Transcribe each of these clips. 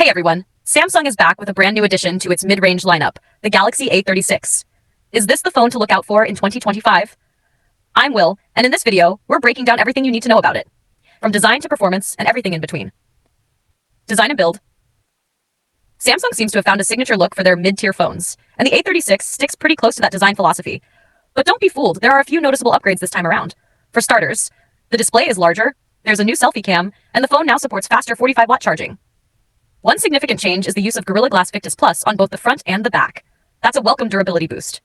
Hey everyone, Samsung is back with a brand new addition to its mid-range lineup, the Galaxy A36. Is this the phone to look out for in 2025? I'm Will, and in this video, we're breaking down everything you need to know about it, from design to performance and everything in between. Design and build. Samsung seems to have found a signature look for their mid-tier phones, and the A36 sticks pretty close to that design philosophy. But don't be fooled, there are a few noticeable upgrades this time around. For starters, the display is larger, there's a new selfie cam, and the phone now supports faster 45-watt charging. One significant change is the use of Gorilla Glass Victus Plus on both the front and the back. That's a welcome durability boost.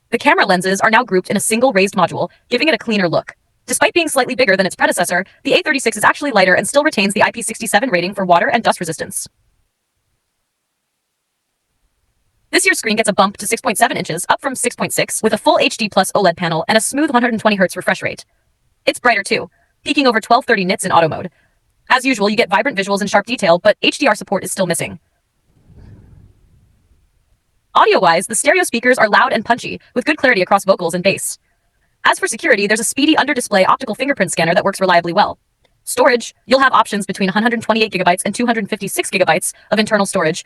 The camera lenses are now grouped in a single raised module, giving it a cleaner look. Despite being slightly bigger than its predecessor, the A36 is actually lighter and still retains the IP67 rating for water and dust resistance. This year's screen gets a bump to 6.7 inches, up from 6.6, with a full HD Plus OLED panel and a smooth 120Hz refresh rate. It's brighter too, peaking over 1230 nits in auto mode. As usual, you get vibrant visuals and sharp detail, but HDR support is still missing. Audio-wise, the stereo speakers are loud and punchy, with good clarity across vocals and bass. As for security, there's a speedy under-display optical fingerprint scanner that works reliably well. Storage, you'll have options between 128GB and 256GB of internal storage.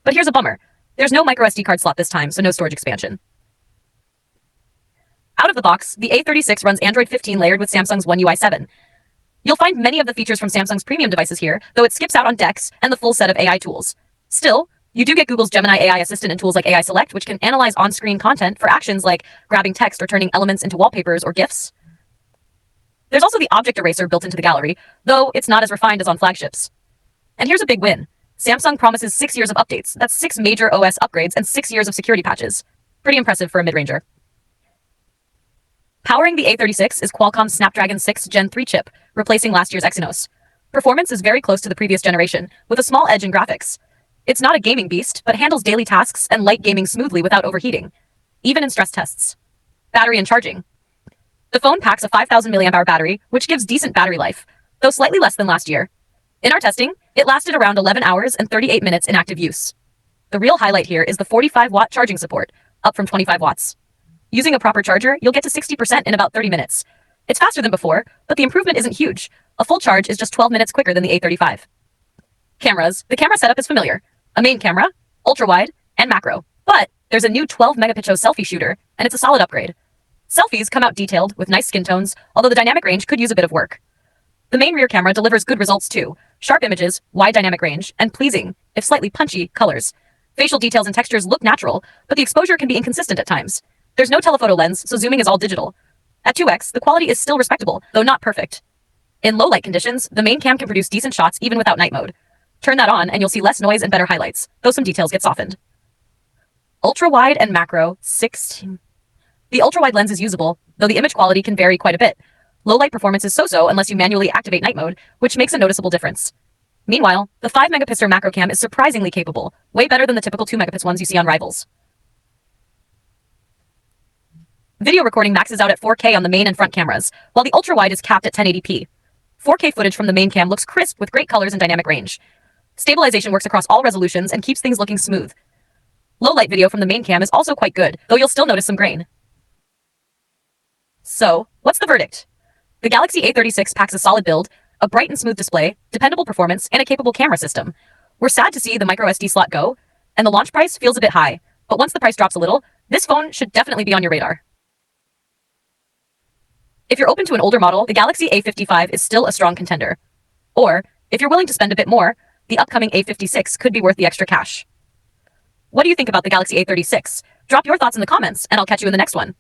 But here's a bummer. There's no microSD card slot this time, so no storage expansion. Out of the box, the A36 runs Android 15 layered with Samsung's One UI 7. You'll find many of the features from Samsung's premium devices here, though it skips out on DeX and the full set of AI tools. Still, you do get Google's Gemini AI assistant and tools like AI Select, which can analyze on-screen content for actions like grabbing text or turning elements into wallpapers or GIFs. There's also the object eraser built into the gallery, though it's not as refined as on flagships. And here's a big win. Samsung promises 6 years of updates. That's 6 major OS upgrades and 6 years of security patches. Pretty impressive for a mid-ranger. Powering the A36 is Qualcomm's Snapdragon 6 Gen 3 chip, replacing last year's Exynos. Performance is very close to the previous generation, with a small edge in graphics. It's not a gaming beast, but handles daily tasks and light gaming smoothly without overheating, even in stress tests. Battery and charging. The phone packs a 5,000 mAh battery, which gives decent battery life, though slightly less than last year. In our testing, it lasted around 11 hours and 38 minutes in active use. The real highlight here is the 45-watt charging support, up from 25 watts. Using a proper charger, you'll get to 60% in about 30 minutes. It's faster than before, but the improvement isn't huge. A full charge is just 12 minutes quicker than the A35. Cameras. The camera setup is familiar. A main camera, ultra-wide, and macro. But there's a new 12-megapixel selfie shooter, and it's a solid upgrade. Selfies come out detailed, with nice skin tones, although the dynamic range could use a bit of work. The main rear camera delivers good results too. Sharp images, wide dynamic range, and pleasing, if slightly punchy, colors. Facial details and textures look natural, but the exposure can be inconsistent at times. There's no telephoto lens, so zooming is all digital. At 2x, the quality is still respectable, though not perfect. In low light conditions, the main cam can produce decent shots even without night mode. Turn that on and you'll see less noise and better highlights, though some details get softened. Ultra-wide and macro, 16. The ultra-wide lens is usable, though the image quality can vary quite a bit. Low light performance is so-so unless you manually activate night mode, which makes a noticeable difference. Meanwhile, the 5-megapixel macro cam is surprisingly capable, way better than the typical 2-megapixel ones you see on rivals. Video recording maxes out at 4K on the main and front cameras, while the ultra-wide is capped at 1080p. 4K footage from the main cam looks crisp with great colors and dynamic range. Stabilization works across all resolutions and keeps things looking smooth. Low-light video from the main cam is also quite good, though you'll still notice some grain. So, what's the verdict? The Galaxy A36 packs a solid build, a bright and smooth display, dependable performance, and a capable camera system. We're sad to see the microSD slot go, and the launch price feels a bit high, but once the price drops a little, this phone should definitely be on your radar. If you're open to an older model, the Galaxy A55 is still a strong contender. Or, if you're willing to spend a bit more, the upcoming A56 could be worth the extra cash. What do you think about the Galaxy A36? Drop your thoughts in the comments, and I'll catch you in the next one.